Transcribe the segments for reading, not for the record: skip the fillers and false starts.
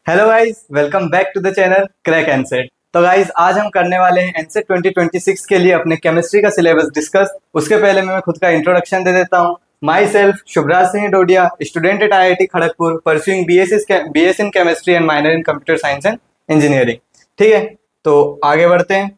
Hello guys, welcome back to the channel crack NCET. तो guys, आज हम करने वाले हैं एनसेट 2026 के लिए अपने केमिस्ट्री का सिलेबस डिस्कस। उसके पहले मैं खुद का इंट्रोडक्शन दे देता हूँ। My self Shubhraj Singh Dodiya, student at IIT Kharagpur, pursuing BS in chemistry and minor in computer science and engineering. ठीक है, तो आगे बढ़ते हैं।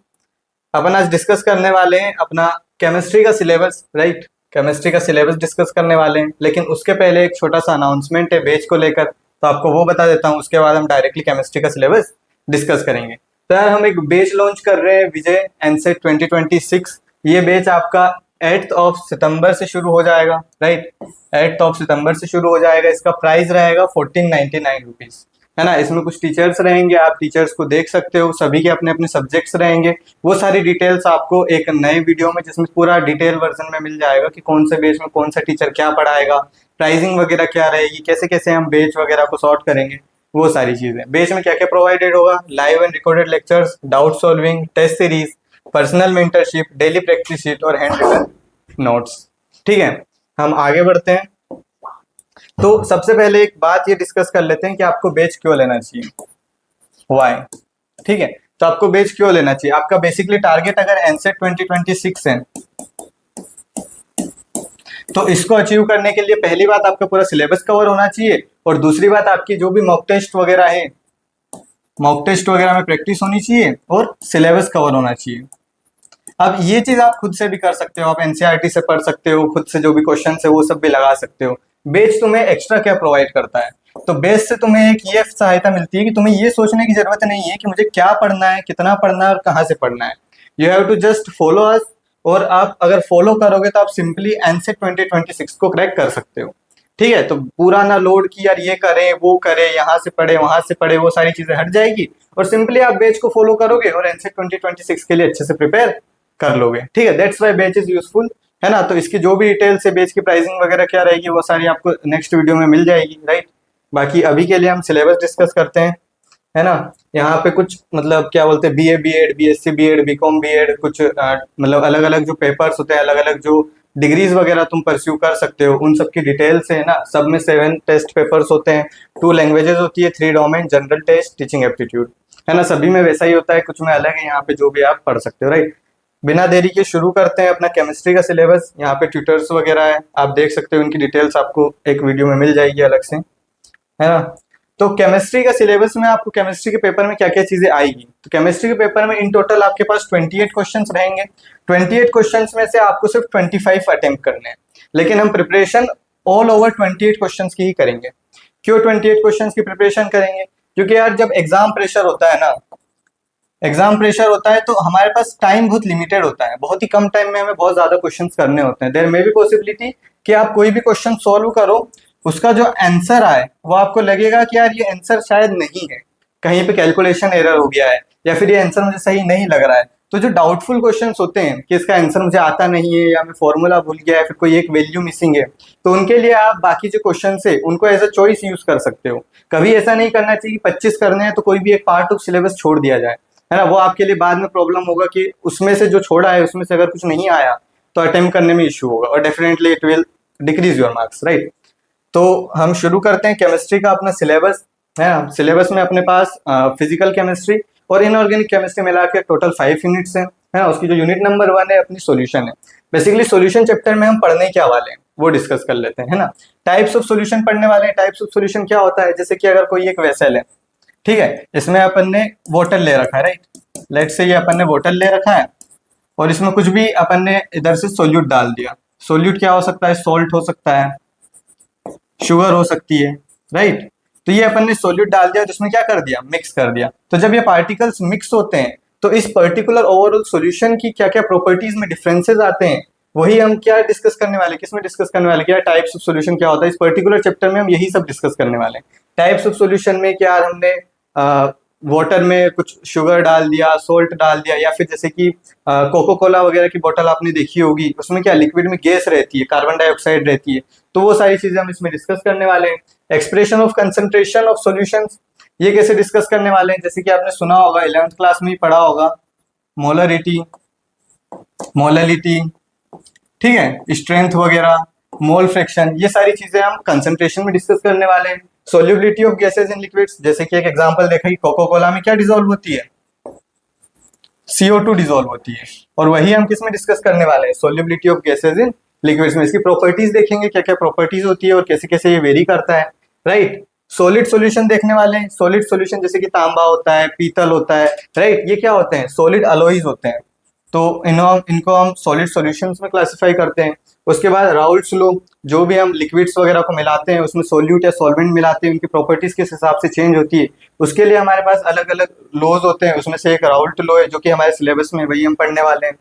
अपन आज डिस्कस करने वाले हैं अपना केमिस्ट्री का सिलेबस, राइट। केमिस्ट्री का सिलेबस डिस्कस करने वाले हैं, लेकिन उसके पहले एक छोटा सा अनाउंसमेंट है बैच को लेकर, तो आपको वो बता देता हूँ। उसके बाद हम डायरेक्टली केमिस्ट्री का सिलेबस डिस्कस करेंगे। तो यार, हम एक बैच लॉन्च कर रहे हैं, विजय एनसेट 2026। ये बैच आपका 8 सितंबर से शुरू हो जाएगा, राइट। 8 सितंबर से शुरू हो जाएगा। इसका प्राइस रहेगा 1499 रुपीज, है ना। इसमें कुछ टीचर्स रहेंगे, आप टीचर्स को देख सकते हो, सभी के अपने अपने सब्जेक्ट्स रहेंगे। वो सारी डिटेल्स आपको एक नए वीडियो में, जिसमें पूरा डिटेल वर्जन में मिल जाएगा कि कौन से बैच में कौन सा टीचर क्या पढ़ाएगा, प्राइसिंग वगैरह क्या रहेगी, कैसे कैसे हम बैच वगैरह को सॉर्ट करेंगे, वो सारी चीजें। बैच में क्या क्या प्रोवाइडेड होगा: live and recorded lectures, doubt solving, test series, personal mentorship, daily practice sheet और हैंड रिटन नोट्स। ठीक है, हम आगे बढ़ते हैं। तो सबसे पहले एक बात ये डिस्कस कर लेते हैं कि आपको बैच क्यों लेना चाहिए, वाई। ठीक है, तो आपको बैच क्यों लेना चाहिए। आपका बेसिकली टारगेट अगर एनसेट 2026 है, तो इसको अचीव करने के लिए पहली बात आपका पूरा सिलेबस कवर होना चाहिए, और दूसरी बात आपकी जो भी मॉक टेस्ट वगैरह है, मॉक टेस्ट वगैरह में प्रैक्टिस होनी चाहिए और सिलेबस कवर होना चाहिए। अब ये चीज आप खुद से भी कर सकते हो, आप एनसीईआरटी से पढ़ सकते हो, खुद से जो भी क्वेश्चन है वो सब भी लगा सकते हो। बेस तुम्हें एक्स्ट्रा क्या प्रोवाइड करता है, तो बेस से तुम्हें एक ये सहायता मिलती है कि तुम्हें ये सोचने की जरूरत नहीं है कि मुझे क्या पढ़ना है, कितना पढ़ना है और कहाँ से पढ़ना है। You have to just follow us, और आप अगर फॉलो करोगे तो आप सिंपली एनसेट 2026 को क्रैक कर सकते हो। ठीक है, तो पूरा ना लोड की यार ये करें वो करें, यहाँ से पढ़े वहां से पढ़े, वो सारी चीजें हट जाएगी, और सिंपली आप बैच को फॉलो करोगे और एनसेट 2026 के लिए अच्छे से प्रिपेयर कर लोगे। ठीक है, that's why batch is useful, है ना। तो इसकी जो भी डिटेल्स है, बैच की प्राइसिंग वगैरह क्या रहेगी, वो सारी आपको नेक्स्ट वीडियो में मिल जाएगी, राइट। बाकी अभी के लिए हम सिलेबस डिस्कस करते हैं, है ना। यहाँ पे कुछ मतलब क्या बोलते हैं, BA B.Ed, BSc B.Ed, BCom B.Ed, कुछ मतलब अलग अलग जो पेपर्स होते हैं, अलग अलग जो डिग्रीज वगैरह तुम परस्यू कर सकते हो, उन सब की डिटेल्स है ना। सब में 7 टेस्ट पेपर्स होते हैं, 2 लैंग्वेजेस होती है, 3 domain, general test, teaching aptitude, है ना। सभी में वैसा ही होता है, कुछ में अलग है, यहाँ पे जो भी आप पढ़ सकते हो, राइट। बिना देरी के शुरू करते हैं अपना केमिस्ट्री का सिलेबस। यहाँ पे ट्यूटर्स वगैरह है, आप देख सकते हो, उनकी डिटेल्स आपको एक वीडियो में मिल जाएगी अलग से, है ना। तो केमिस्ट्री का सिलेबस में आपको केमिस्ट्री के पेपर में क्या क्या चीजें आएगी, तो केमिस्ट्री के पेपर में इन टोटल आपके पास 28 क्वेश्चंस रहेंगे। 28 क्वेश्चंस में से आपको सिर्फ 25 अटेम्प्ट करने हैं, लेकिन हम प्रिपरेशन ऑल ओवर 28 क्वेश्चंस की ही करेंगे। क्यों 28 क्वेश्चंस की प्रिपरेशन करेंगे, क्योंकि यार जब एग्जाम प्रेशर होता है ना, एग्जाम प्रेशर होता है तो हमारे पास टाइम बहुत लिमिटेड होता है, बहुत ही कम टाइम में हमें बहुत ज्यादा क्वेश्चंस करने होते हैं। देयर मे बी पॉसिबिलिटी कि आप कोई भी क्वेश्चन सॉल्व करो, उसका जो आंसर आए वो आपको लगेगा कि यार ये आंसर शायद नहीं है, कहीं पे कैलकुलेशन एरर हो गया है, या फिर ये आंसर मुझे सही नहीं लग रहा है। तो जो डाउटफुल क्वेश्चंस होते हैं कि इसका आंसर मुझे आता नहीं है, या मैं फॉर्मूला भूल गया है, फिर कोई एक वैल्यू मिसिंग है, तो उनके लिए आप बाकी जो क्वेश्चन है उनको एज अ चॉइस यूज कर सकते हो। कभी ऐसा नहीं करना चाहिए कि 25 करने हैं तो कोई भी एक पार्ट ऑफ सिलेबस छोड़ दिया जाए, है ना। वो आपके लिए बाद में प्रॉब्लम होगा कि उसमें से जो छोड़ा है उसमें से अगर कुछ नहीं आया तो अटेम्प्ट करने में इश्यू होगा, और definitely it will decrease your marks, right. तो हम शुरू करते हैं केमिस्ट्री का अपना सिलेबस, है ना। सिलेबस में अपने पास फिजिकल केमिस्ट्री और इनऑर्गेनिक केमिस्ट्री मिला के टोटल 5 यूनिट्स हैं, है ना। उसकी जो यूनिट नंबर 1 है अपनी सॉल्यूशन है। बेसिकली सॉल्यूशन चैप्टर में हम पढ़ने क्या वाले हैं वो डिस्कस कर लेते हैं, है ना। टाइप्स ऑफ सॉल्यूशन पढ़ने वाले हैं। टाइप्स ऑफ सॉल्यूशन क्या होता है, जैसे कि अगर कोई एक वेसल है, ठीक है, इसमें अपन ने वाटर ले रखा है, राइट। लेट्स से ये अपन ने वाटर ले रखा है, और इसमें कुछ भी अपन ने इधर से सोल्यूट डाल दिया। सोल्यूट क्या हो सकता है, सॉल्ट हो सकता है, शुगर हो सकती है, राइट। तो ये अपन ने सोल्यूट डाल दिया, तो इसमें क्या कर दिया, मिक्स कर दिया। तो जब ये पार्टिकल्स मिक्स होते हैं तो इस पर्टिकुलर ओवरऑल सॉल्यूशन की क्या क्या प्रॉपर्टीज में डिफरेंसेस आते हैं, वही हम क्या डिस्कस करने वाले, किसमें डिस्कस करने वाले, क्या टाइप्स ऑफ सॉल्यूशन क्या होता है। इस पर्टिकुलर चैप्टर में हम यही सब डिस्कस करने वाले हैं। टाइप्स ऑफ सॉल्यूशन में क्या हमने वाटर में कुछ शुगर डाल दिया, सोल्ट डाल दिया, या फिर जैसे कि कोको कोला वगैरह की बोतल आपने देखी होगी, उसमें क्या लिक्विड में गैस रहती है, कार्बन डाइऑक्साइड रहती है, तो वो सारी चीजें हम इसमें डिस्कस करने वाले हैं। Expression of concentration of solutions, ये कैसे डिस्कस करने वाले हैं, जैसे कि आपने सुना होगा 11th क्लास में ही पढ़ा होगा, मोलरिटी, मोललिटी, ठीक है, स्ट्रेंथ वगैरह, मोल फ्रैक्शन, ये सारी चीजें हम कंसंट्रेशन में डिस्कस करने वाले हैं। Solubility of gases in liquids, जैसे कि एक एग्जांपल देखा कि कोको कोला में क्या डिसॉल्व होती है, CO2 डिसॉल्व होती है। और वही हम किस में डिस्कस करने वाले हैं, solubility of gases in liquids में। इसकी प्रॉपर्टीज देखेंगे, क्या क्या प्रॉपर्टीज होती है और कैसे कैसे ये वेरी करता है, राइट। सॉलिड सॉल्यूशन देखने वाले हैं, सॉलिड सॉल्यूशन जैसे कि तांबा होता है, पीतल होता है, राइट। ये क्या होते हैं, सॉलिड अलॉयज होते हैं, तो इनको हम सॉलिड सॉल्यूशंस में क्लासिफाई करते हैं। उसके बाद राउल्ट्स लॉ, जो भी हम लिक्विड्स वगैरह को मिलाते हैं उसमें सोल्यूट या सॉल्वेंट मिलाते हैं, उनकी प्रॉपर्टीज किस हिसाब से चेंज होती है, उसके लिए हमारे पास अलग अलग लॉज होते हैं। उसमें से एक राउल्ट लॉ है जो कि हमारे सिलेबस में, वही हम पढ़ने वाले हैं।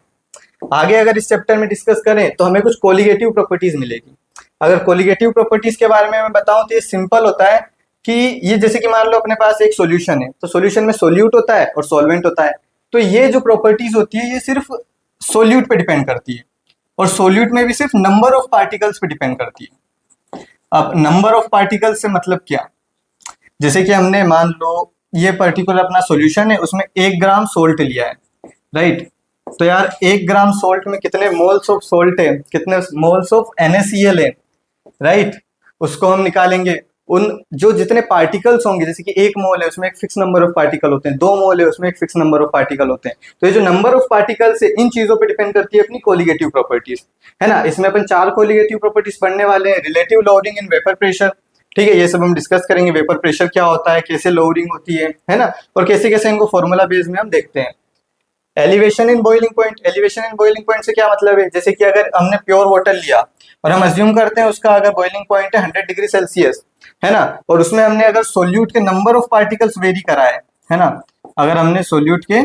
आगे अगर इस चैप्टर में डिस्कस करें तो हमें कुछ कोलिगेटिव प्रॉपर्टीज मिलेगी। अगर कोलिगेटिव प्रॉपर्टीज के बारे में मैं बताऊं तो ये सिंपल होता है कि ये जैसे कि मान लो अपने पास एक सॉल्यूशन है, तो सॉल्यूशन में सोल्यूट होता है और सॉल्वेंट होता है। तो ये जो प्रॉपर्टीज होती है ये सिर्फ सोल्यूट पे डिपेंड करती है, और सोल्यूट में भी सिर्फ नंबर ऑफ पार्टिकल्स पे डिपेंड करती है। अब नंबर ऑफ पार्टिकल्स से मतलब क्या, जैसे कि हमने मान लो ये पर्टिकुलर अपना सॉल्यूशन है, उसमें 1 ग्राम सोल्ट लिया है, राइट। तो यार 1 ग्राम सोल्ट में कितने मोल्स ऑफ सोल्ट है, कितने मोल्स ऑफ NaCl है, राइट। उसको हम निकालेंगे, उन जो जितने पार्टिकल्स होंगे, जैसे कि 1 मोल है उसमें एक फिक्स नंबर ऑफ पार्टिकल होते हैं, 2 मोल है उसमें एक फिक्स नंबर ऑफ पार्टिकल होते हैं। तो ये जो नंबर ऑफ पार्टिकल्स है इन चीजों पे डिपेंड करती है अपनी कोलिगेटिव प्रॉपर्टीज, है ना। इसमें अपन 4 कोलिगेटिव प्रॉपर्टीज पढ़ने वाले हैं। Relative loading in vapour pressure, ठीक है, ये सब हम डिस्कस करेंगे। वेपर प्रेशर क्या होता है, कैसे लोडिंग होती है ना, और कैसे कैसे इनको फॉर्मूला बेस में हम देखते हैं। Elevation in boiling point, elevation in boiling point से क्या मतलब है, जैसे कि अगर हमने प्योर वाटर लिया और हम अज्यूम करते हैं उसका अगर बॉइलिंग पॉइंट है 100 डिग्री सेल्सियस, है ना, और उसमें हमने अगर सोल्यूट के नंबर ऑफ पार्टिकल्स वेरी कराए, है ना, अगर हमने सोल्यूट के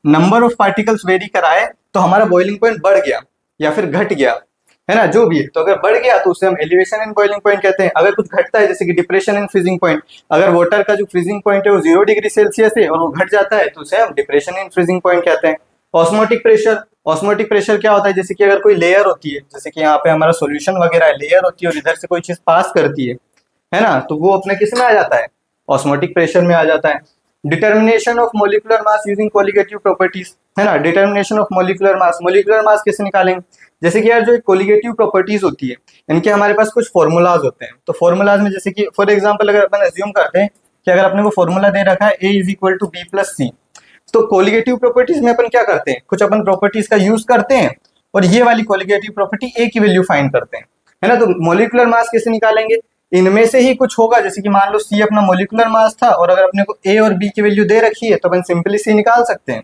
नंबर ऑफ पार्टिकल्स वेरी कराए तो हमारा बॉइलिंग पॉइंट बढ़ गया या फिर घट गया, है ना, जो भी है। तो अगर बढ़ गया तो उसे हम एलिवेशन इन बॉइलिंग पॉइंट कहते हैं। अगर कुछ घटता है जैसे कि डिप्रेशन इन फ्रीजिंग पॉइंट, अगर वाटर का जो फ्रीजिंग पॉइंट है वो 0 डिग्री सेल्सियस है और वो घट जाता है तो उसे हम डिप्रेशन इन फ्रीजिंग पॉइंट कहते हैं। ऑस्मोटिक प्रेशर, ऑस्मोटिक प्रेशर क्या होता है, जैसे कि अगर कोई लेयर होती है, जैसे कि यहाँ पे हमारा सॉल्यूशन वगैरह है, लेयर होती है और इधर से कोई चीज पास करती है ना, तो वो अपने किस में आ जाता है, ऑस्मोटिक प्रेशर में आ जाता है। Determination of molecular mass using colligative properties, है ना, डिटर्मिनेशन ऑफ मोलिकुलर मास कैसे निकालेंगे, जैसे कि यार जो कोलिगेटिव प्रॉपर्टीज होती है इनके हमारे पास कुछ फॉर्मूलाज होते हैं। तो फॉर्मूलाज में जैसे कि फॉर एग्जांपल अगर अपन अज्यूम करते हैं कि अगर अपने को फॉर्मूला दे रखा है A is equal to B plus C, तो कोलिगेटिव प्रॉपर्टीज में अपन क्या करते हैं, कुछ अपन प्रॉपर्टीज का यूज करते हैं और ये वाली कोलिगेटिव प्रॉपर्टी A की वैल्यू फाइंड करते हैं, है ना। तो मोलिकुलर मास कैसे निकालेंगे, इनमें से ही कुछ होगा, जैसे कि मान लो C अपना मोलिकुलर मास था और अगर अपने को A और B की वैल्यू दे रखी है तो अपन सिंपली C निकाल सकते हैं,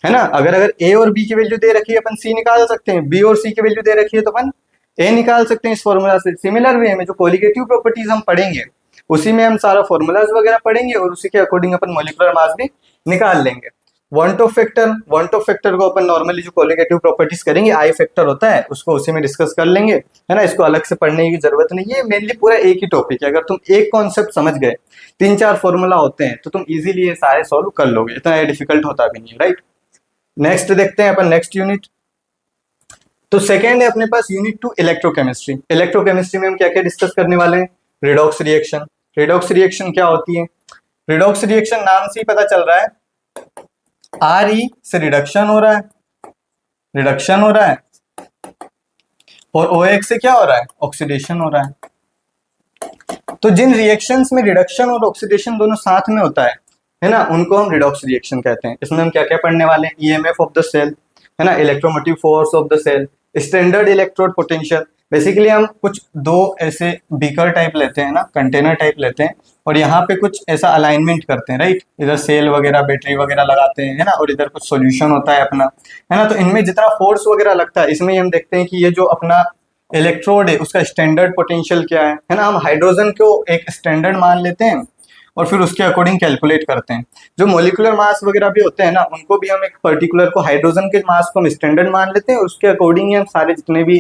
है ना। अगर A और B की वैल्यू दे रखी है अपन C निकाल सकते हैं, B और C की वैल्यू दे रखी है तो अपन A निकाल सकते हैं इस फॉर्मूला से। सिमिलर वे में जो कोलिगेटिव प्रॉपर्टीज हम पढ़ेंगे उसी में हम सारा फॉर्मूलाज वगैरह पढ़ेंगे और उसी के अकॉर्डिंग अपन मोलिकुलर मास भी निकाल लेंगे। वांट ऑफ फैक्टर को अपन नॉर्मली जो कोलिगेटिव प्रॉपर्टीज करेंगे आई फैक्टर होता है उसको उसी में डिस्कस कर लेंगे, है ना। इसको अलग से पढ़ने की जरूरत नहीं है, मेनली पूरा एक ही टॉपिक है। अगर तुम एक कॉन्सेप्ट समझ गए, 3-4 फॉर्मूला होते हैं तो तुम इजीली ये सारे सॉल्व कर लोगे, इतना डिफिकल्ट होता भी नहीं, राइट। नेक्स्ट देखते हैं अपन नेक्स्ट यूनिट। तो सेकेंड है अपने पास यूनिट 2 इलेक्ट्रोकेमिस्ट्री। इलेक्ट्रोकेमिस्ट्री में हम क्या क्या डिस्कस करने वाले हैं, रिडॉक्स रिएक्शन। रिडॉक्स रिएक्शन क्या होती है, रिडॉक्स रिएक्शन नाम से ही पता चल रहा है, RE से रिडक्शन हो रहा है और OX से क्या हो रहा है, ऑक्सीडेशन हो रहा है। तो जिन रिएक्शंस में रिडक्शन और ऑक्सीडेशन दोनों साथ में होता है ना, उनको हम रिडॉक्स रिएक्शन कहते हैं। इसमें हम क्या क्या पढ़ने वाले हैं, EMF ऑफ द सेल, है ना, electromotive force of the cell, standard electrode potential. Basically हम कुछ दो ऐसे बीकर टाइप लेते हैं ना, कंटेनर टाइप लेते हैं और यहाँ पे कुछ ऐसा अलाइनमेंट करते हैं, राइट। इधर सेल वगैरह बैटरी वगैरह लगाते हैं, है ना, और इधर कुछ सॉल्यूशन होता है अपना, है ना। तो इनमें जितना फोर्स वगैरह लगता है इसमें हम देखते हैं कि ये जो अपना इलेक्ट्रोड है उसका स्टैंडर्ड पोटेंशियल क्या है ना। हम हाइड्रोजन को एक स्टैंडर्ड मान लेते हैं और फिर उसके अकॉर्डिंग कैलकुलेट करते हैं। जो मोलिकुलर मास वगैरह भी होते हैं ना, उनको भी हम एक पर्टिकुलर को, हाइड्रोजन के मास को हम स्टैंडर्ड मान लेते हैं और उसके अकॉर्डिंग ही हम सारे जितने भी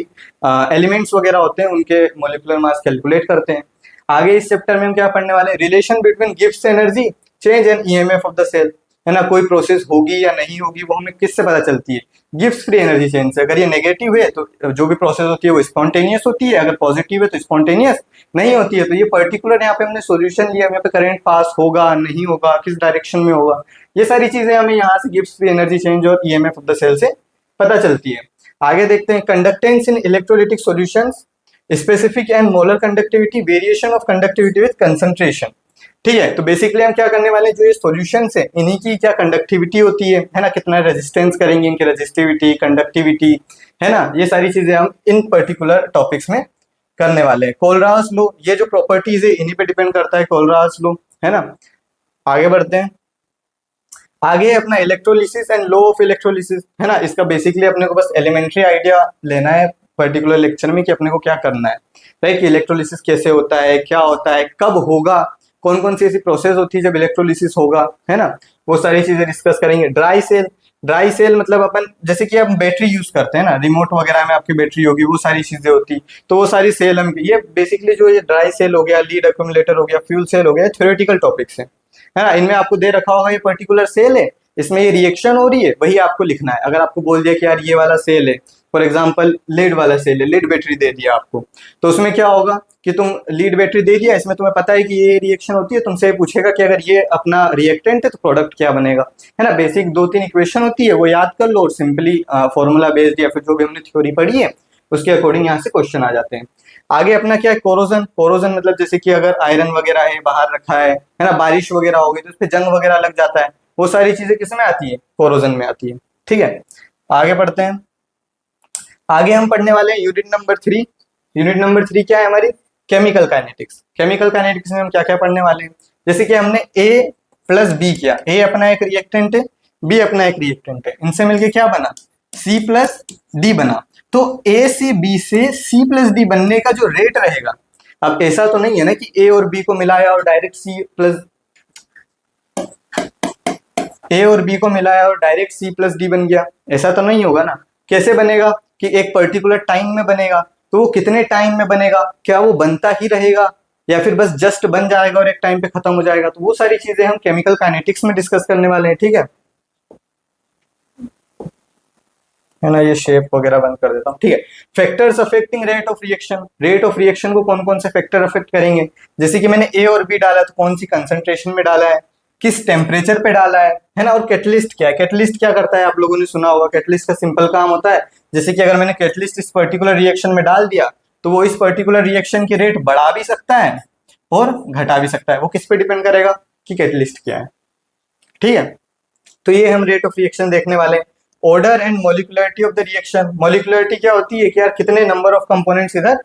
एलिमेंट्स वगैरह होते हैं उनके मोलिकुलर मास कैलकुलेट करते हैं। आगे इस चैप्टर में हम क्या पढ़ने वाले हैं, relation between Gibbs energy change and EMF of the cell, है ना। कोई प्रोसेस होगी या नहीं होगी वो हमें किससे पता चलती है, गिब्स फ्री एनर्जी चेंज से। अगर ये नेगेटिव है तो जो भी प्रोसेस होती है वो स्पॉन्टेनियस होती है, अगर पॉजिटिव है तो स्पॉन्टेनियस नहीं होती है। तो ये पर्टिकुलर यहाँ पे हमने सॉल्यूशन लिया, यहाँ पे करंट पास होगा नहीं होगा, किस डायरेक्शन में होगा, ये सारी चीजें हमें यहाँ से गिब्स फ्री एनर्जी चेंज और EMF ऑफ द सेल से पता चलती है। आगे देखते हैं conductance in electrolytic solutions, specific and molar conductivity, variation of conductivity with concentration. ठीक है, तो बेसिकली हम क्या करने वाले हैं, जो ये सॉल्यूशंस है इन्हीं की क्या कंडक्टिविटी होती है ना, कितना रेजिस्टेंस करेंगे, इनकी रेजिस्टिविटी, कंडक्टिविटी, है ना, ये सारी चीजें हम इन पर्टिकुलर टॉपिक्स में करने वाले हैं। कोलरास लो, ये जो प्रॉपर्टीज है इन्हीं पे डिपेंड करता है कोलरास लो, है ना। आगे बढ़ते हैं, आगे अपना electrolysis and low of electrolysis, है ना। इसका बेसिकली अपने को बस एलिमेंट्री आइडिया लेना है पर्टिकुलर लेक्चर में कि अपने को क्या करना है, राइट, कि इलेक्ट्रोलिसिस कैसे होता है, क्या होता है, कब होगा, कौन कौन सी ऐसी प्रोसेस होती है जब इलेक्ट्रोलिसिस होगा, है ना, वो सारी चीजें डिस्कस करेंगे। ड्राई सेल मतलब अपन जैसे कि हम बैटरी यूज करते हैं ना, रिमोट वगैरह में आपकी बैटरी होगी, वो सारी चीजें होती, तो वो सारी सेल हम, ये बेसिकली जो ये ड्राई सेल हो गया, लीड एक्यूमुलेटर हो गया, फ्यूल सेल हो गया, थ्योरेटिकल टॉपिक्स है ना। इनमें आपको दे रखा होगा ये पर्टिकुलर सेल है, इसमें ये रिएक्शन हो रही है, वही आपको लिखना है। अगर आपको बोल दिया कि यार ये वाला सेल है, फॉर एग्जांपल लीड वाला सेल है, लीड बैटरी दे दिया आपको, तो उसमें क्या होगा कि तुम लीड बैटरी दे दिया, इसमें तुम्हें पता है कि ये रिएक्शन होती है, तुमसे पूछेगा कि अगर ये अपना रिएक्टेंट है तो प्रोडक्ट क्या बनेगा, है ना। बेसिक 2-3 इक्वेशन होती है, वो याद कर लो और सिंपली फॉर्मूला बेस्ड या फिर जो भी हमने थ्योरी पढ़ी है उसके अकॉर्डिंग यहाँ से क्वेश्चन आ जाते हैं। आगे अपना क्या है, कोरोजन। कोरोजन मतलब जैसे कि अगर आयरन वगैरह है बाहर रखा है ना, बारिश वगैरह होगी तो उस पर जंग वगैरह लग जाता है, वो सारी चीजें किसमें आती है, कोरोजन में आती है। ठीक है, आगे बढ़ते हैं, आगे हम पढ़ने वाले हैं यूनिट नंबर 3। यूनिट नंबर 3 क्या है हमारी, केमिकल काइनेटिक्स। केमिकल काइनेटिक्स में हम क्या क्या पढ़ने वाले हैं, जैसे कि हमने ए प्लस बी किया, ए अपना एक रिएक्टेंट है, बी अपना एक रिएक्टेंट है, इनसे मिलके क्या बना, सी प्लस डी बना। तो ए से बी से सी प्लस डी बनने का जो रेट रहेगा, अब ऐसा तो नहीं है ना कि ए और बी को मिलाया और डायरेक्ट ए और बी को मिलाया और डायरेक्ट सी प्लस डी बन गया, ऐसा तो नहीं होगा ना। कैसे बनेगा कि एक पर्टिकुलर टाइम में बनेगा, तो वो कितने टाइम में बनेगा, क्या वो बनता ही रहेगा या फिर बस जस्ट बन जाएगा और एक टाइम पे खत्म हो जाएगा, तो वो सारी चीजें हम केमिकल काइनेटिक्स में डिस्कस करने वाले हैं। ठीक है ना, ये शेप वगैरह बंद कर देता हूँ। ठीक है, factors affecting rate of reaction. Rate of reaction को कौन कौन से फैक्टर अफेक्ट करेंगे, जैसे कि मैंने ए और बी डाला तो कौन सी कंसंट्रेशन में डाला है, किस टेम्परेचर पे डाला है ना, और कैटलिस्ट क्या है। कैटलिस्ट क्या करता है, आप लोगों ने सुना होगा, कैटलिस्ट का सिंपल काम होता है, जैसे कि अगर मैंने कैटलिस्ट इस पर्टिकुलर रिएक्शन में डाल दिया तो वो इस पर्टिकुलर रिएक्शन की रेट बढ़ा भी सकता है और घटा भी सकता है, वो किस पे डिपेंड करेगा कि कैटलिस्ट क्या है। ठीक है, तो ये हम रेट ऑफ रिएक्शन देखने वाले हैं। Order and molecularity of the reaction. Molecularity क्या होती है कि यार कितने नंबर ऑफ कंपोनेंट्स इधर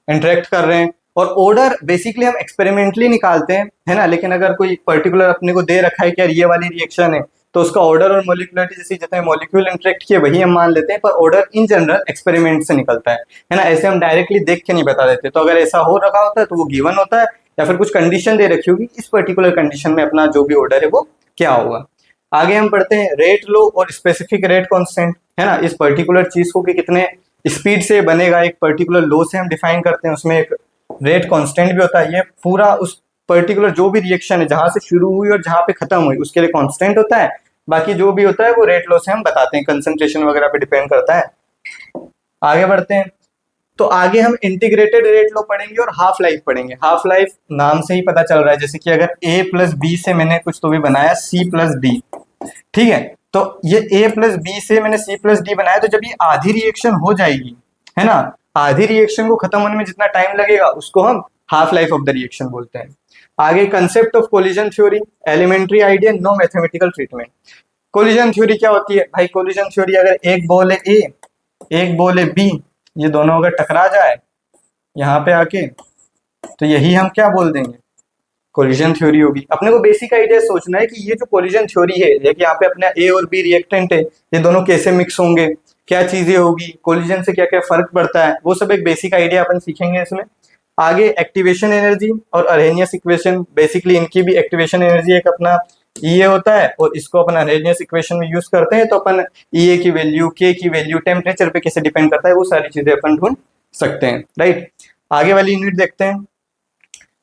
इंटरेक्ट कर रहे हैं, और ऑर्डर बेसिकली हम एक्सपेरिमेंटली निकालते हैं, है ना। लेकिन अगर कोई पर्टिकुलर अपने को दे रखा है कि यार ये वाली रिएक्शन है, तो उसका ऑर्डर और मॉलिक्युलरिटी जैसे जितने मॉलिक्यूल इंटरेक्ट किए वही हम मान लेते हैं, पर ऑर्डर इन जनरल एक्सपेरिमेंट से निकलता है ना। ऐसे हम डायरेक्टली देख के नहीं बता देते, तो अगर ऐसा हो रखा होता है तो वो गिवन होता है, या फिर कुछ कंडीशन दे रखी होगी, इस पर्टिकुलर कंडीशन में अपना जो भी ऑर्डर है वो क्या होगा। आगे हम पढ़ते हैं रेट लो और स्पेसिफिक रेट कांस्टेंट, है ना। इस पर्टिकुलर चीज को कि कितने स्पीड से बनेगा, एक पर्टिकुलर लो से हम डिफाइन करते हैं, उसमें एक रेट कांस्टेंट भी होता है। ये पूरा उस पर्टिकुलर जो भी रिएक्शन है जहां से शुरू हुई और जहां पे खत्म हुई उसके लिए कांस्टेंट होता है, बाकी जो भी होता है वो रेट लो से हम बताते हैं, कंसंट्रेशन वगैरह पे डिपेंड करता है। आगे बढ़ते हैं, तो आगे हम इंटीग्रेटेड रेट लो पढ़ेंगे और हाफ लाइफ पढ़ेंगे। हाफ लाइफ नाम से ही पता चल रहा है, जैसे कि अगर ए प्लस बी से मैंने कुछ तो भी बनाया सी प्लस डी, ठीक है, तो ये ए प्लस बी से मैंने सी प्लस डी बनाया, तो जब ये आधी रिएक्शन हो जाएगी, है ना, आधी रिएक्शन को खत्म होने में जितना टाइम लगेगा उसको हम half life of the reaction बोलते हैं। आगे concept of collision theory, elementary idea, no mathematical treatment. Collision theory क्या होती है भाई, कोलिजन थ्योरी अगर एक बॉल है ए, एक बॉल है बी, ये दोनों अगर टकरा जाए यहाँ पे आके, तो यही हम क्या बोल देंगे, कोलिजन थ्योरी होगी। अपने को बेसिक आइडिया सोचना है कि ये जो कोलिजन थ्योरी है, देखिए यहाँ पे अपना ए और बी रिएक्टेंट है, ये दोनों कैसे मिक्स होंगे, क्या चीजें होगी, कोलिजन से क्या क्या फर्क पड़ता है, वो सब एक बेसिक आइडिया अपन सीखेंगे इसमें। आगे एक्टिवेशन एनर्जी और अरेनियस इक्वेशन, बेसिकली इनकी भी एक्टिवेशन एनर्जी एक अपना ई होता है, और इसको अपन अरेनियस इक्वेशन में यूज करते हैं, तो अपन ई की वैल्यू, के की वैल्यू, टेम्परेचर पे कैसे डिपेंड करता है, वो सारी चीजें अपन ढूंढ सकते हैं, राइट। आगे वाली यूनिट देखते हैं।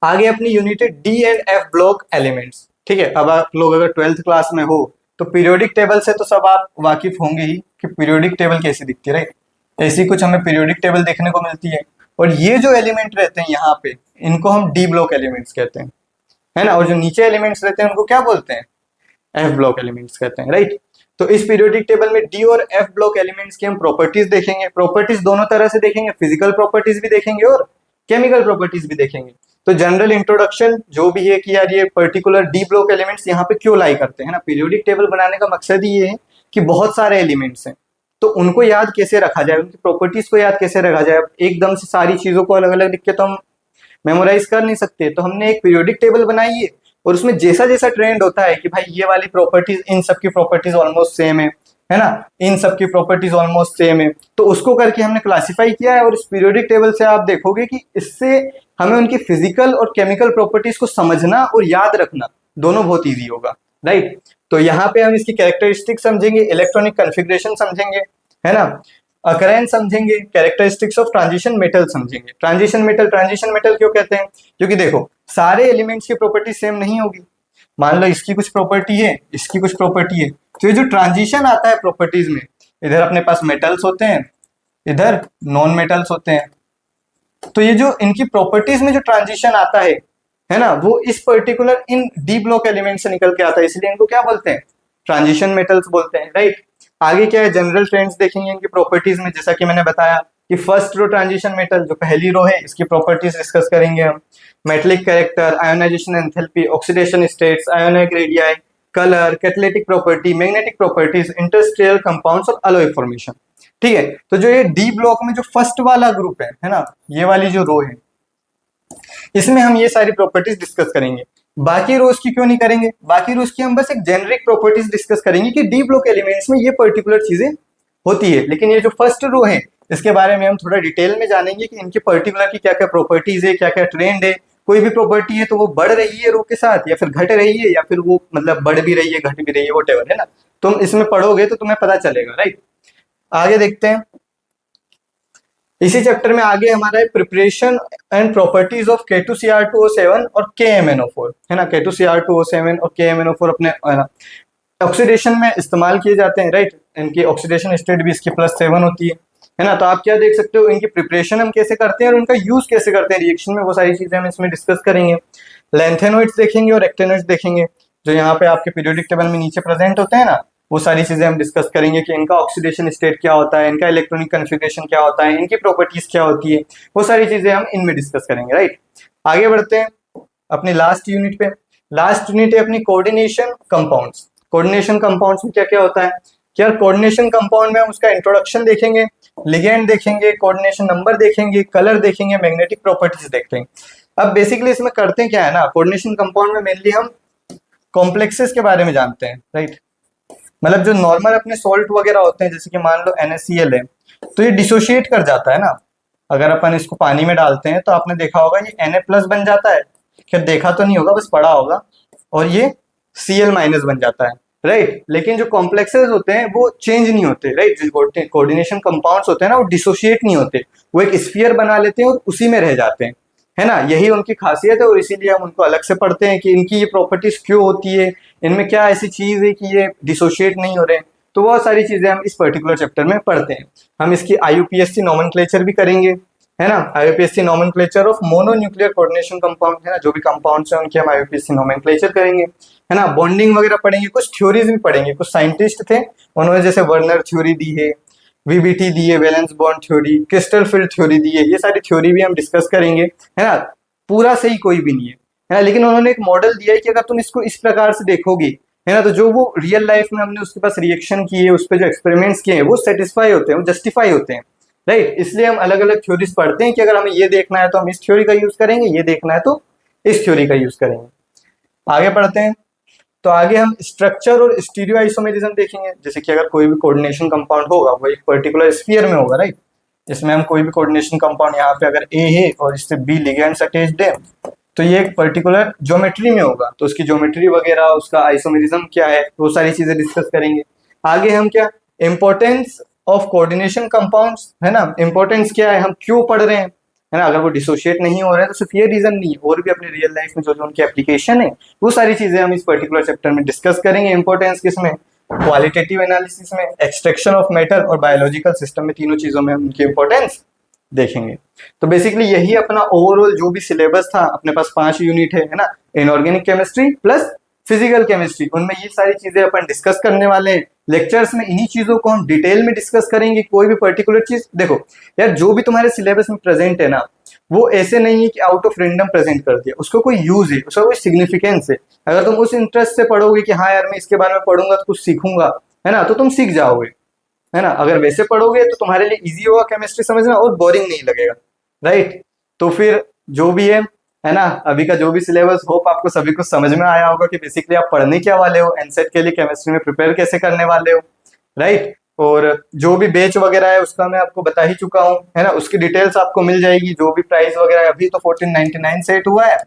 आगे अपनी यूनिट है D and F block elements. ठीक है, अब आप लोग अगर 12th क्लास में हो तो पीरियोडिक टेबल से तो सब आप वाकिफ होंगे ही कि पीरियोडिक टेबल कैसी दिखती है, राइट। ऐसी कुछ हमें पीरियोडिक टेबल देखने को मिलती है, और ये जो एलिमेंट रहते हैं यहाँ पे, इनको हम डी ब्लॉक एलिमेंट्स कहते हैं, है ना। और जो नीचे एलिमेंट्स रहते हैं उनको क्या बोलते हैं, एफ ब्लॉक एलिमेंट्स कहते हैं, राइट। तो इस पीरियोडिक टेबल में डी और एफ ब्लॉक एलिमेंट्स की हम प्रॉपर्टीज देखेंगे। प्रॉपर्टीज दोनों तरह से देखेंगे, फिजिकल प्रॉपर्टीज भी देखेंगे और केमिकल प्रॉपर्टीज भी देखेंगे। तो जनरल इंट्रोडक्शन जो भी है कि यार ये पर्टिकुलर डी ब्लॉक एलिमेंट्स यहाँ पे क्यों लाई करते हैं ना। पीरियोडिक टेबल बनाने का मकसद ही ये है कि बहुत सारे एलिमेंट्स हैं, तो उनको याद कैसे रखा जाए, उनकी प्रॉपर्टीज को याद कैसे रखा जाए। एकदम से सारी चीजों को अलग अलग लिख के तो हम मेमोराइज कर नहीं सकते, तो हमने एक पीरियोडिक टेबल बनाई है और उसमें जैसा जैसा ट्रेंड होता है कि भाई ये वाली प्रॉपर्टीज, इन सब की प्रॉपर्टीज ऑलमोस्ट सेम है ना, इन सब की प्रॉपर्टीज ऑलमोस्ट सेम है, तो उसको करके हमने क्लासिफाई किया है। और इस पीरियोडिक टेबल से आप देखोगे कि इससे हमें उनकी फिजिकल और केमिकल प्रॉपर्टीज को समझना और याद रखना दोनों बहुत ईजी होगा, राइट। तो यहाँ पे हम इसकी कैरेक्टरिस्टिक समझेंगे, इलेक्ट्रॉनिक कॉन्फ़िगरेशन समझेंगे, है ना, अकरेंस समझेंगे, कैरेक्टरिस्टिक्स ऑफ ट्रांजिशन मेटल समझेंगे। ट्रांजिशन मेटल क्यों कहते हैं, क्योंकि देखो सारे एलिमेंट्स की प्रॉपर्टी सेम नहीं होगी। मान लो इसकी कुछ प्रॉपर्टी है, इसकी कुछ प्रॉपर्टी है, तो ये जो ट्रांजिशन आता है प्रॉपर्टीज में, इधर अपने पास मेटल्स होते हैं, इधर नॉन मेटल्स होते हैं, तो ये जो इनकी प्रॉपर्टीज में जो ट्रांजिशन आता है ना, वो इस पर्टिकुलर इन डी ब्लॉक एलिमेंट से निकल के आता है, इसलिए इनको क्या बोलते हैं, ट्रांजिशन मेटल्स बोलते हैं, राइट। आगे क्या है, जनरल ट्रेंड्स देखेंगे इनकी प्रॉपर्टीज में, जैसा कि मैंने बताया कि फर्स्ट रो ट्रांजिशन मेटल जो पहली रो है, इसकी प्रॉपर्टीज डिस्कस करेंगे हम। Metallic character, ionisation enthalpy, oxidation states, ionic radii, colour, catalytic property, magnetic properties, industrial compounds और अलॉय फॉर्मेशन। ठीक है, तो जो ये डी ब्लॉक में जो फर्स्ट वाला ग्रुप है ना, ये वाली जो रो है, इसमें हम ये सारी प्रॉपर्टीज डिस्कस करेंगे। बाकी रोज की क्यों नहीं करेंगे, बाकी रोज की हम बस एक जेनरिक प्रॉपर्टीज डिस्कस करेंगे कि डी ब्लॉक एलिमेंट्स में ये पर्टिकुलर चीजें होती है। लेकिन ये जो फर्स्ट रो है, इसके बारे में हम थोड़ा डिटेल में जानेंगे कि इनकी पर्टिकुलर की क्या क्या प्रॉपर्टीज है, क्या क्या ट्रेंड है। कोई भी प्रॉपर्टी है तो वो बढ़ रही है रो के साथ, या फिर घट रही है, या फिर वो मतलब बढ़ भी रही है, घट भी रही है, व्हाटएवर, है ना। तुम इसमें पढ़ोगे तो तुम्हें पता चलेगा, राइट। आगे देखते हैं, इसी चैप्टर में आगे हमारा है preparation and properties of K2Cr2O7 और KMnO4, है ना। K2Cr2O7 और KMnO4 अपने ऑक्सीडेशन में इस्तेमाल किए जाते हैं, राइट। इनकी ऑक्सीडेशन स्टेट भी इसकी +7 होती है ना। तो आप क्या देख सकते हो, इनकी प्रिपरेशन हम कैसे करते हैं और उनका यूज कैसे करते हैं रिएक्शन में, वो सारी चीजें हम इसमें डिस्कस करेंगे। लैंथेनोइड्स देखेंगे और एक्टेनोइड्स देखेंगे, जो यहाँ पे आपके पीरियोडिक टेबल में नीचे प्रेजेंट होते हैं ना, वो सारी चीजें हम डिस्कस करेंगे कि इनका ऑक्सीडेशन स्टेट क्या होता है, इनका इलेक्ट्रॉनिक कॉन्फ़िगरेशन क्या होता है, इनकी प्रॉपर्टीज क्या होती है, वो सारी चीजें हम इनमें डिस्कस करेंगे, राइट। आगे बढ़ते हैं अपनी लास्ट यूनिट पे। लास्ट यूनिट है अपनी कोऑर्डिनेशन कंपाउंड्स। कोऑर्डिनेशन कंपाउंड्स में क्या क्या होता है, क्या कोऑर्डिनेशन कंपाउंड में हम उसका इंट्रोडक्शन देखेंगे, लिगेंड देखेंगे, कोऑर्डिनेशन नंबर देखेंगे, कलर देखेंगे, मैग्नेटिक प्रॉपर्टीज देखेंगे। अब बेसिकली इसमें करते क्या है ना, कोऑर्डिनेशन कंपाउंड में मेनली हम कॉम्प्लेक्सेस के बारे में जानते हैं, राइट। मतलब जो नॉर्मल अपने सॉल्ट वगैरह होते हैं, जैसे कि मान लो NaCl है, तो ये डिसोशिएट कर जाता है ना। अगर अपन इसको पानी में डालते हैं तो आपने देखा होगा ये Na+ बन जाता है, खैर देखा तो नहीं होगा, बस पढ़ा होगा, और ये Cl- बन जाता है, राइट। लेकिन जो कॉम्प्लेक्सेस होते हैं वो चेंज नहीं होते, राइट। जो कोऑर्डिनेशन कंपाउंड्स होते हैं ना, वो डिसोशिएट नहीं होते, वो एक स्फीयर बना लेते हैं और उसी में रह जाते हैं, है ना। यही उनकी खासियत है और इसीलिए हम उनको अलग से पढ़ते हैं कि इनकी ये प्रॉपर्टीज क्यों होती है, इनमें क्या ऐसी चीज है कि ये डिसोशिएट नहीं हो रहे हैं। तो बहुत सारी चीजें हम इस पर्टिकुलर चैप्टर में पढ़ते हैं। हम इसकी IUPAC नोमेनक्लेचर भी करेंगे, है ना। IUPAC nomenclature of mononuclear coordination compound, है ना, जो भी कंपाउंड्स हैं उनके हम IUPAC नोमेनक्लेचर करेंगे, है ना। बॉन्डिंग वगैरह पढ़ेंगे, कुछ थ्योरीज भी पढ़ेंगे। कुछ साइंटिस्ट थे, उन्होंने जैसे वर्नर थ्योरी दी है, VBT दी है, valence bond theory, crystal field theory दी है, ये सारी थ्योरी भी हम डिस्कस करेंगे, है ना। पूरा सही कोई भी नहीं है ना, लेकिन उन्होंने एक मॉडल दिया है कि अगर तुम इसको इस प्रकार से देखोगे, है ना, तो जो वो रियल लाइफ में हमने उसके पास रिएक्शन किए, उस पर जो एक्सपेरिमेंट्स किए हैं, वो सेटिस्फाई होते हैं, वो जस्टिफाई होते हैं, राइट। इसलिए हम अलग अलग थ्योरीज पढ़ते हैं कि अगर हमें ये देखना है तो हम इस थ्योरी का यूज करेंगे, ये देखना है तो इस थ्योरी का यूज करेंगे। आगे बढ़ते हैं, तो आगे हम स्ट्रक्चर और स्टीरियो आइसोमेरिज्म देखेंगे। जैसे कि अगर कोई भी कोऑर्डिनेशन कंपाउंड होगा वो एक पर्टिकुलर स्फीयर में होगा, राइट। इसमें हम कोई भी कोऑर्डिनेशन कंपाउंड, यहाँ पे अगर A है और इससे B लिगेंड्स अटैच्ड है, तो ये एक पर्टिकुलर ज्योमेट्री में होगा, तो उसकी ज्योमेट्री वगैरह, उसका आइसोमेरिज्म क्या है, वो सारी चीजें डिस्कस करेंगे। आगे हम क्या, इंपॉर्टेंस ऑफ कोऑर्डिनेशन कंपाउंड्स, है ना, इंपॉर्टेंस क्या है, हम क्यों पढ़ रहे हैं, है ना। अगर वो डिसोशिएट नहीं हो रहे हैं तो सिर्फ ये रीजन नहीं है, और भी अपने रियल लाइफ में जो जो उनकी एप्लीकेशन है, वो सारी चीजें हम इस पर्टिकुलर चैप्टर में डिस्कस करेंगे। इंपॉर्टेंस किसमें, क्वालिटेटिव एनालिसिस में, एक्सट्रैक्शन ऑफ मेटल और बायोलॉजिकल सिस्टम में, तीनों चीजों में हम उनकी इंपॉर्टेंस देखेंगे। तो बेसिकली यही अपना ओवरऑल जो भी सिलेबस था, अपने पास 5 यूनिट है ना, inorganic chemistry plus physical chemistry, उनमें ये सारी चीजें अपन डिस्कस करने वाले हैं। लेक्चर्स में इन्हीं चीजों को हम डिटेल में डिस्कस करेंगे। कोई भी पर्टिकुलर चीज देखो यार, जो भी तुम्हारे सिलेबस में प्रेजेंट है ना, वो ऐसे नहीं है कि आउट ऑफ रेंडम प्रेजेंट कर दिया, उसका कोई यूज है, उसका कोई सिग्निफिकेंस है। अगर तुम उस इंटरेस्ट से पढ़ोगे कि हाँ यार मैं इसके बारे में पढ़ूंगा तो कुछ सीखूंगा, है ना, तो तुम सीख जाओगे, है ना। अगर वैसे पढ़ोगे तो तुम्हारे लिए इजी होगा केमिस्ट्री समझना और बोरिंग नहीं लगेगा, राइट। तो फिर जो भी है ना, अभी का जो भी सिलेबस, होप आपको सभी कुछ समझ में आया होगा कि बेसिकली आप पढ़ने क्या वाले हो, एनसेट के लिए केमिस्ट्री में प्रिपेयर कैसे करने वाले हो, राइट। और जो भी बैच वगैरह है उसका मैं आपको बता ही चुका हूँ, है ना, उसकी डिटेल्स आपको मिल जाएगी। जो भी प्राइस वगैरह है, अभी तो 1499 सेट हुआ है,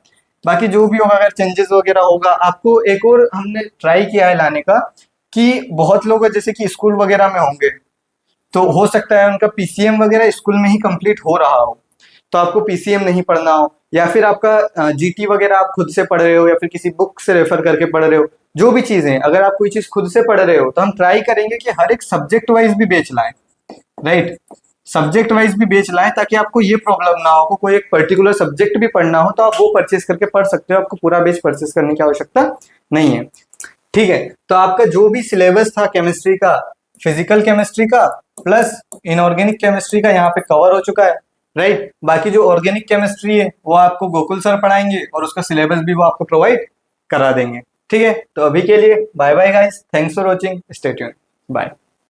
बाकी जो भी होगा अगर चेंजेस वगैरह होगा, आपको एक और हमने ट्राई किया है लाने का कि बहुत लोग जैसे कि स्कूल वगैरह में होंगे, तो हो सकता है उनका पीसीएम वगैरह स्कूल में ही कंप्लीट हो रहा हो, तो आपको पीसीएम नहीं पढ़ना हो, या फिर आपका जीटी वगैरह आप खुद से पढ़ रहे हो या फिर किसी बुक से रेफर करके पढ़ रहे हो, जो भी चीजें, अगर आप कोई चीज खुद से पढ़ रहे हो तो हम ट्राई करेंगे कि हर एक सब्जेक्ट वाइज भी बेच लाएं, राइट। सब्जेक्ट वाइज भी बेच लाएं ताकि आपको ये प्रॉब्लम ना हो, आपको कोई एक पर्टिकुलर सब्जेक्ट भी पढ़ना हो तो आप वो परचेस करके पढ़ सकते हो, आपको पूरा बेच परचेस करने की आवश्यकता नहीं है, ठीक है। तो आपका जो भी सिलेबस था केमिस्ट्री का, फिजिकल केमिस्ट्री का प्लस इनऑर्गेनिक केमिस्ट्री का, यहाँ पे कवर हो चुका है, राइट। बाकी जो ऑर्गेनिक केमिस्ट्री है वो आपको गोकुल सर पढ़ाएंगे और उसका सिलेबस भी वो आपको प्रोवाइड करा देंगे, ठीक है। तो अभी के लिए bye bye guys, thanks for watching, stay tuned, bye.